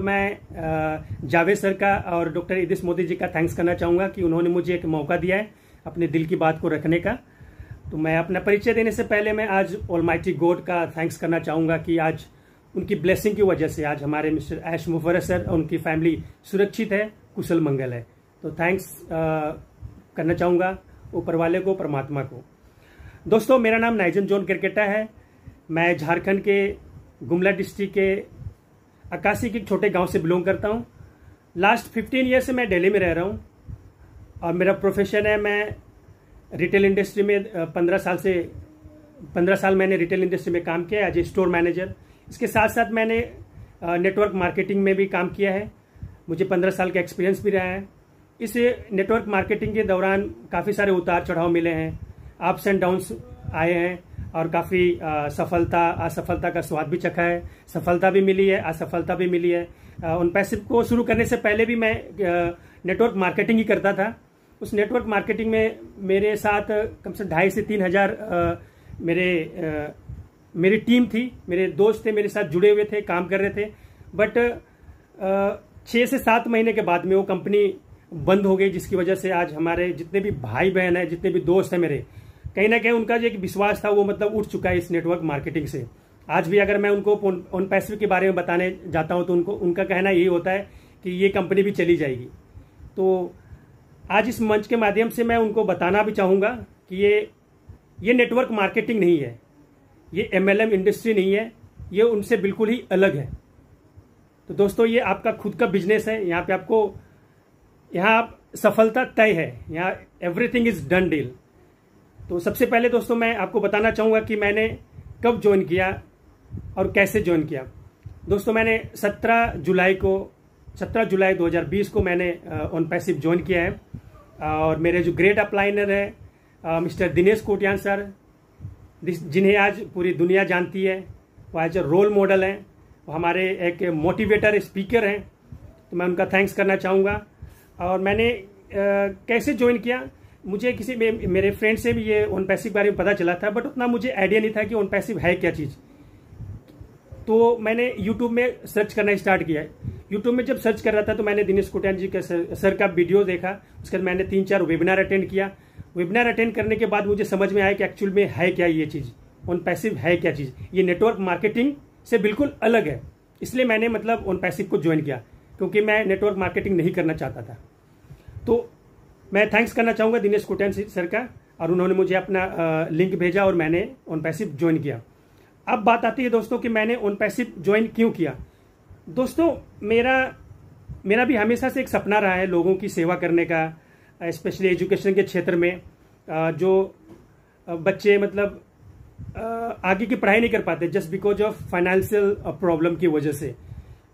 मैं जावेद सर का और डॉक्टर इद्रिस मोदी जी का थैंक्स करना चाहूँगा कि उन्होंने मुझे एक मौका दिया है अपने दिल की बात को रखने का। तो मैं अपना परिचय देने से पहले मैं आज ऑलमाइटी गॉड का थैंक्स करना चाहूँगा कि आज उनकी ब्लेसिंग की वजह से आज हमारे मिस्टर ऐश मुफर्रत सर और उनकी फैमिली सुरक्षित है, कुशल मंगल है। तो थैंक्स करना चाहूँगा ऊपर वाले को, परमात्मा को। दोस्तों, मेरा नाम नाइजन जॉन केरकेटा है। मैं झारखंड के गुमला डिस्ट्रिक्ट के अक्कासी के छोटे गांव से बिलोंग करता हूं। लास्ट 15 ईयर से मैं दिल्ली में रह रहा हूं और मेरा प्रोफेशन है, मैं रिटेल इंडस्ट्री में 15 साल मैंने रिटेल इंडस्ट्री में काम किया एज ए स्टोर मैनेजर। इसके साथ साथ मैंने नेटवर्क मार्केटिंग में भी काम किया है। मुझे 15 साल का एक्सपीरियंस भी रहा है। इस नेटवर्क मार्केटिंग के दौरान काफ़ी सारे उतार चढ़ाव मिले हैं, अप्स एंड डाउन्स आए हैं और काफ़ी सफलता असफलता का स्वाद भी चखा है। सफलता भी मिली है, असफलता भी मिली है। OnPassive को शुरू करने से पहले भी मैं नेटवर्क मार्केटिंग ही करता था। उस नेटवर्क मार्केटिंग में मेरे साथ कम से 2,500 से 3,000 मेरी टीम थी, मेरे दोस्त थे, मेरे साथ जुड़े हुए थे, काम कर रहे थे। बट 6 से 7 महीने के बाद में वो कंपनी बंद हो गई, जिसकी वजह से आज हमारे जितने भी भाई बहन हैं, जितने भी दोस्त हैं मेरे, कहीं ना कहीं उनका जो एक विश्वास था वो मतलब उठ चुका है इस नेटवर्क मार्केटिंग से। आज भी अगर मैं उनको OnPassive के बारे में बताने जाता हूं तो उनका कहना यही होता है कि ये कंपनी भी चली जाएगी। तो आज इस मंच के माध्यम से मैं उनको बताना भी चाहूँगा कि ये नेटवर्क मार्केटिंग नहीं है, ये MLM इंडस्ट्री नहीं है, ये उनसे बिल्कुल ही अलग है। तो दोस्तों, ये आपका खुद का बिजनेस है। यहाँ सफलता तय है, यहाँ एवरीथिंग इज डन डील। तो सबसे पहले दोस्तों मैं आपको बताना चाहूँगा कि मैंने कब ज्वाइन किया और कैसे ज्वाइन किया। दोस्तों, मैंने 17 जुलाई 2020 को मैंने OnPassive ज्वाइन किया है। और मेरे जो ग्रेट अपलाइनर है मिस्टर दिनेश कोटियान सर, जिन्हें आज पूरी दुनिया जानती है, वो एज ए रोल मॉडल हैं, वो हमारे एक मोटिवेटर स्पीकर हैं। तो मैं उनका थैंक्स करना चाहूँगा। और मैंने कैसे ज्वाइन किया, मुझे किसी मेरे फ्रेंड से भी ये OnPassive के बारे में पता चला था, बट उतना मुझे आइडिया नहीं था कि OnPassive है क्या चीज़। तो मैंने यूट्यूब में सर्च करना स्टार्ट किया। यूट्यूब में जब सर्च कर रहा था तो मैंने दिनेश कोटियान जी के सर का वीडियो देखा। उसके बाद मैंने 3-4 वेबिनार अटेंड किया। वेबिनार अटेंड करने के बाद मुझे समझ में आया कि एक्चुअल में है क्या ये चीज़, OnPassive है क्या चीज़। ये नेटवर्क मार्केटिंग से बिल्कुल अलग है। इसलिए मैंने मतलब OnPassive को ज्वाइन किया, क्योंकि मैं नेटवर्क मार्केटिंग नहीं करना चाहता था। तो मैं थैंक्स करना चाहूँगा दिनेश कोटियान सर का, और उन्होंने मुझे अपना लिंक भेजा और मैंने OnPassive ज्वाइन किया। अब बात आती है दोस्तों कि मैंने OnPassive ज्वाइन क्यों किया। दोस्तों, मेरा भी हमेशा से एक सपना रहा है लोगों की सेवा करने का, स्पेशली एजुकेशन के क्षेत्र में। जो बच्चे मतलब आगे की पढ़ाई नहीं कर पाते just because of financial problem की वजह से,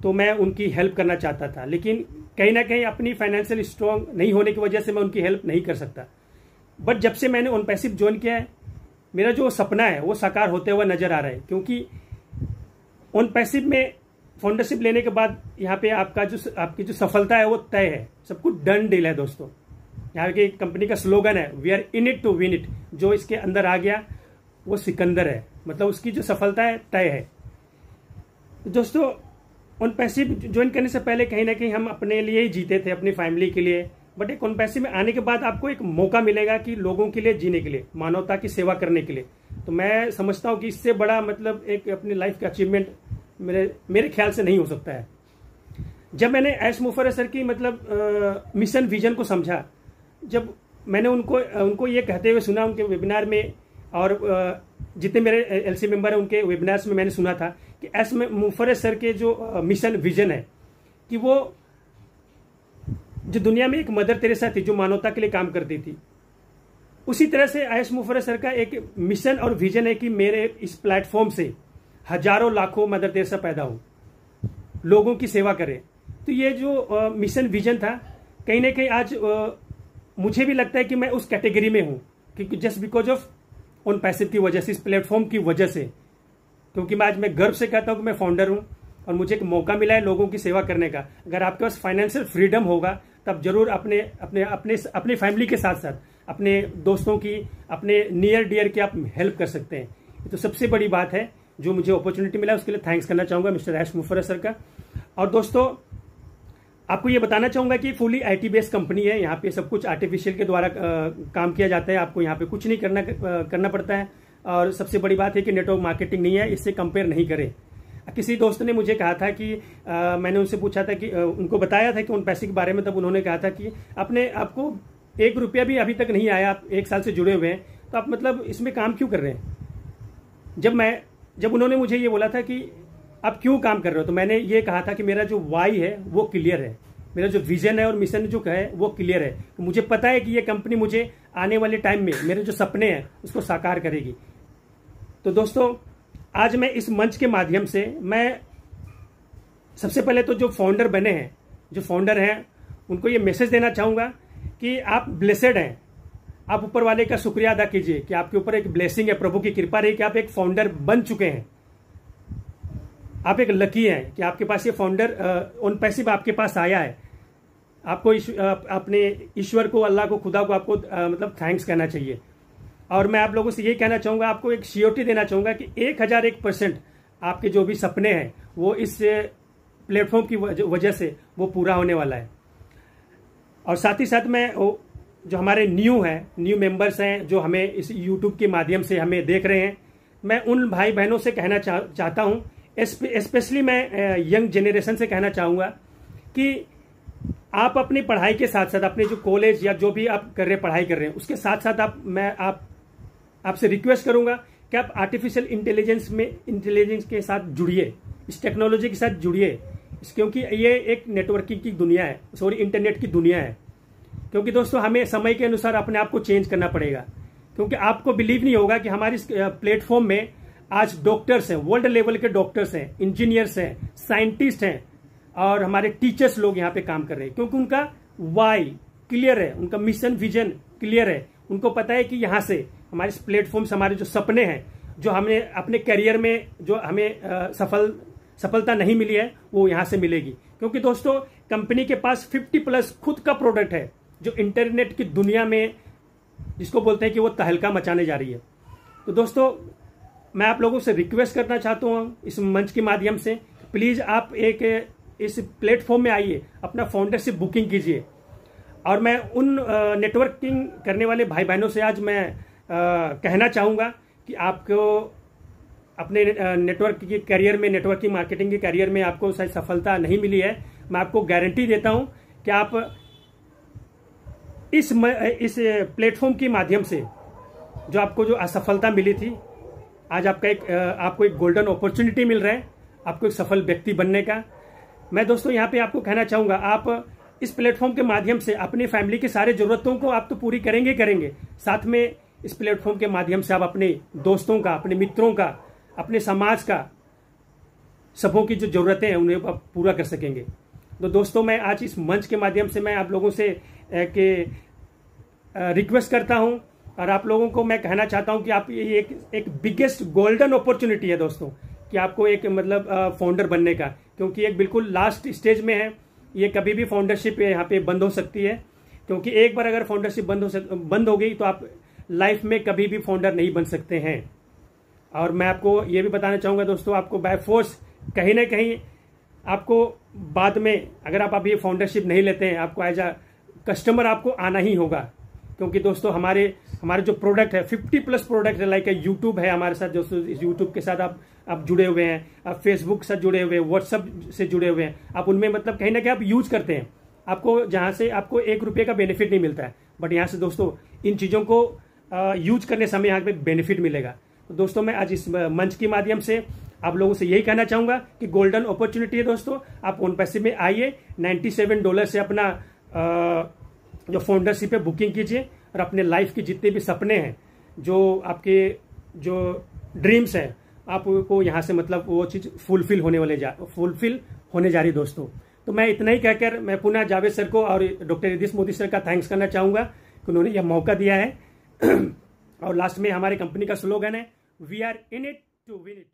तो मैं उनकी हेल्प करना चाहता था। लेकिन कहीं ना कहीं अपनी फाइनेंशियल स्ट्रांग नहीं होने की वजह से मैं उनकी हेल्प नहीं कर सकता। बट जब से मैंने OnPassive ज्वाइन किया है, मेरा जो सपना है वो साकार होते हुए नजर आ रहा है। क्योंकि OnPassive में फाउंडरशिप लेने के बाद यहाँ पे आपकी जो सफलता है वो तय है, सब कुछ डन डील है। दोस्तों, यहाँ की कंपनी का स्लोगन है we are in it to win it. जो इसके अंदर आ गया वो सिकंदर है, मतलब उसकी जो सफलता है तय है। दोस्तों, OnPassive ज्वाइन करने से पहले कहीं ना कहीं हम अपने लिए ही जीते थे, अपनी फैमिली के लिए। बट एक OnPassive में आने के बाद आपको एक मौका मिलेगा कि लोगों के लिए जीने के लिए, मानवता की सेवा करने के लिए। तो मैं समझता हूँ कि इससे बड़ा मतलब एक अपनी लाइफ का अचीवमेंट मेरे ख्याल से नहीं हो सकता है। जब मैंने ऐश मुफर्रत सर की मतलब मिशन विजन को समझा, जब मैंने उनको ये कहते हुए सुना उनके वेबिनार में, और जितने मेरे LC मेंबर हैं उनके वेबिनार्स में मैंने सुना था कि ऐश मुफर्रत सर के जो मिशन विजन है कि वो जो दुनिया में एक मदर तेरेसा थी जो मानवता के लिए काम करती थी, उसी तरह से ऐश मुफर्रत सर का एक मिशन और विजन है कि मेरे इस प्लेटफॉर्म से हजारों लाखों मदर तेरेसा पैदा हो, लोगों की सेवा करें। तो ये जो मिशन विजन था, कहीं ना कहीं आज मुझे भी लगता है कि मैं उस कैटेगरी में हूँ, क्योंकि जस्ट बिकॉज ऑफ OnPassive की वजह से, इस प्लेटफॉर्म की वजह से। क्योंकि मैं गर्व से कहता हूँ कि मैं फाउंडर हूँ और मुझे एक मौका मिला है लोगों की सेवा करने का। अगर आपके पास फाइनेंशियल फ्रीडम होगा तब जरूर अपनी फैमिली के साथ साथ अपने दोस्तों की, अपने नियर डियर की आप हेल्प कर सकते हैं। तो सबसे बड़ी बात है जो मुझे अपॉर्चुनिटी मिला, उसके लिए थैंक्स करना चाहूँगा मिस्टर ऐश मुफर्रत सर का। और दोस्तों आपको ये बताना चाहूंगा कि फुली आईटी बेस्ड कंपनी है। यहाँ पे सब कुछ आर्टिफिशियल के द्वारा काम किया जाता है। आपको यहाँ पे कुछ नहीं करना पड़ता है। और सबसे बड़ी बात है कि नेटवर्क मार्केटिंग नहीं है, इससे कंपेयर नहीं करें। किसी दोस्त ने मुझे कहा था कि मैंने उनसे पूछा था कि उनको बताया था कि उन पैसे के बारे में, तब उन्होंने कहा था कि अपने आपको 1 रुपया भी अभी तक नहीं आया, आप 1 साल से जुड़े हुए हैं, तो आप मतलब इसमें काम क्यों कर रहे हैं। जब उन्होंने मुझे ये बोला था कि आप क्यों काम कर रहे हो, तो मैंने ये कहा था कि मेरा जो वाई है वो क्लियर है, मेरा जो विजन है और मिशन जो है वो क्लियर है। तो मुझे पता है कि ये कंपनी मुझे आने वाले टाइम में मेरे जो सपने हैं उसको साकार करेगी। तो दोस्तों आज मैं इस मंच के माध्यम से मैं सबसे पहले तो जो फाउंडर बने हैं, जो फाउंडर हैं, उनको ये मैसेज देना चाहूंगा कि आप ब्लेसेड हैं। आप ऊपर वाले का शुक्रिया अदा कीजिए कि आपके ऊपर एक ब्लेसिंग है, प्रभु की कृपा रही कि आप एक फाउंडर बन चुके हैं। आप एक लकी हैं कि आपके पास ये फाउंडर ऑन पैसिव आपके पास आया है। आपको अपने ईश्वर को, अल्लाह को, खुदा को आपको मतलब थैंक्स कहना चाहिए। और मैं आप लोगों से ये कहना चाहूंगा, आपको एक श्योरिटी देना चाहूंगा कि 1001% आपके जो भी सपने हैं वो इस प्लेटफॉर्म की वजह से वो पूरा होने वाला है। और साथ ही साथ मैं जो हमारे न्यू मेंबर्स हैं जो हमें इस यूट्यूब के माध्यम से हमें देख रहे हैं, मैं उन भाई बहनों से कहना चाहता हूं, स्पेशली मैं यंग जनरेशन से कहना चाहूंगा कि आप अपनी पढ़ाई के साथ साथ अपने जो कॉलेज या जो भी आप पढ़ाई कर रहे हैं उसके साथ साथ मैं आपसे रिक्वेस्ट करूंगा कि आप आर्टिफिशियल इंटेलिजेंस के साथ जुड़िए, इस टेक्नोलॉजी के साथ जुड़िए, क्योंकि ये एक नेटवर्किंग की दुनिया है, सॉरी इंटरनेट की दुनिया है। क्योंकि दोस्तों हमें समय के अनुसार अपने आप को चेंज करना पड़ेगा। क्योंकि आपको बिलीव नहीं होगा कि हमारे इस प्लेटफॉर्म में आज डॉक्टर्स हैं, वर्ल्ड लेवल के डॉक्टर्स हैं, इंजीनियर्स हैं, साइंटिस्ट हैं और हमारे टीचर्स लोग यहाँ पे काम कर रहे हैं। क्योंकि उनका वाई क्लियर है, उनका मिशन विजन क्लियर है। उनको पता है कि यहाँ से हमारे इस प्लेटफॉर्म से हमारे जो सपने हैं, जो हमें अपने करियर में जो हमें सफलता नहीं मिली है, वो यहाँ से मिलेगी। क्योंकि दोस्तों कंपनी के पास 50+ खुद का प्रोडक्ट है जो इंटरनेट की दुनिया में, जिसको बोलते हैं कि वो तहलका मचाने जा रही है। तो दोस्तों मैं आप लोगों से रिक्वेस्ट करना चाहता हूँ इस मंच के माध्यम से, प्लीज आप एक इस प्लेटफॉर्म में आइए, अपना फाउंडरशिप बुकिंग कीजिए। और मैं उन नेटवर्किंग करने वाले भाई बहनों से आज मैं कहना चाहूंगा कि आपको अपने नेटवर्क के करियर में, नेटवर्किंग मार्केटिंग के करियर में आपको शायद सफलता नहीं मिली है, मैं आपको गारंटी देता हूं कि आप इस प्लेटफॉर्म के माध्यम से जो आपको जो असफलता मिली थी, आज आपको एक गोल्डन अपॉर्चुनिटी मिल रहा है आपको एक सफल व्यक्ति बनने का। मैं दोस्तों यहाँ पे आपको कहना चाहूंगा, आप इस प्लेटफॉर्म के माध्यम से अपनी फैमिली की सारी जरूरतों को आप तो पूरी करेंगे, साथ में इस प्लेटफॉर्म के माध्यम से आप अपने दोस्तों का, अपने मित्रों का, अपने समाज का, सबों की जो जरूरतें हैं उन्हें आप पूरा कर सकेंगे। तो दोस्तों मैं आज इस मंच के माध्यम से मैं आप लोगों से रिक्वेस्ट करता हूं और आप लोगों को मैं कहना चाहता हूं कि आप ये एक बिगेस्ट गोल्डन अपॉर्चुनिटी है दोस्तों, कि आपको एक मतलब फाउंडर बनने का। क्योंकि एक बिल्कुल लास्ट स्टेज में है, ये कभी भी फाउंडरशिप यहाँ पे बंद हो सकती है। क्योंकि एक बार अगर फाउंडरशिप बंद हो गई तो आप लाइफ में कभी भी फाउंडर नहीं बन सकते हैं। और मैं आपको ये भी बताना चाहूंगा दोस्तों, आपको बाय फोर्स कहीं ना कहीं आपको बाद में अगर आप अभी फाउंडरशिप नहीं लेते हैं, आपको एज अ कस्टमर आपको आना ही होगा। क्योंकि दोस्तों हमारे जो प्रोडक्ट है, 50+ प्रोडक्ट है, लाइक यूट्यूब है हमारे साथ दोस्तों, इस यूट्यूब के साथ आप जुड़े हुए हैं, आप फेसबुक के साथ जुड़े हुए हैं, व्हाट्सएप से जुड़े हुए हैं, आप उनमें मतलब कहीं ना कहीं आप यूज करते हैं। आपको जहां से आपको 1 रुपये का बेनिफिट नहीं मिलता है, बट यहाँ से दोस्तों इन चीजों को यूज करने समय यहाँ पे बेनिफिट मिलेगा। तो दोस्तों मैं आज इस मंच के माध्यम से आप लोगों से यही कहना चाहूंगा कि गोल्डन अपॉर्चुनिटी है दोस्तों, आप ओन पैसे में आइए, $97 से अपना जो फाउंडरशिप है बुकिंग कीजिए और अपने लाइफ के जितने भी सपने हैं, जो आपके जो ड्रीम्स हैं, आपको यहाँ से मतलब वो चीज फुलफिल होने जा रही दोस्तों। तो मैं इतना ही कहकर मैं पुनः जावेद सर को और डॉक्टर इदरीस मोदी सर का थैंक्स करना चाहूंगा कि उन्होंने यह मौका दिया है। और लास्ट में हमारे कंपनी का स्लोगन है, we are in it to win it.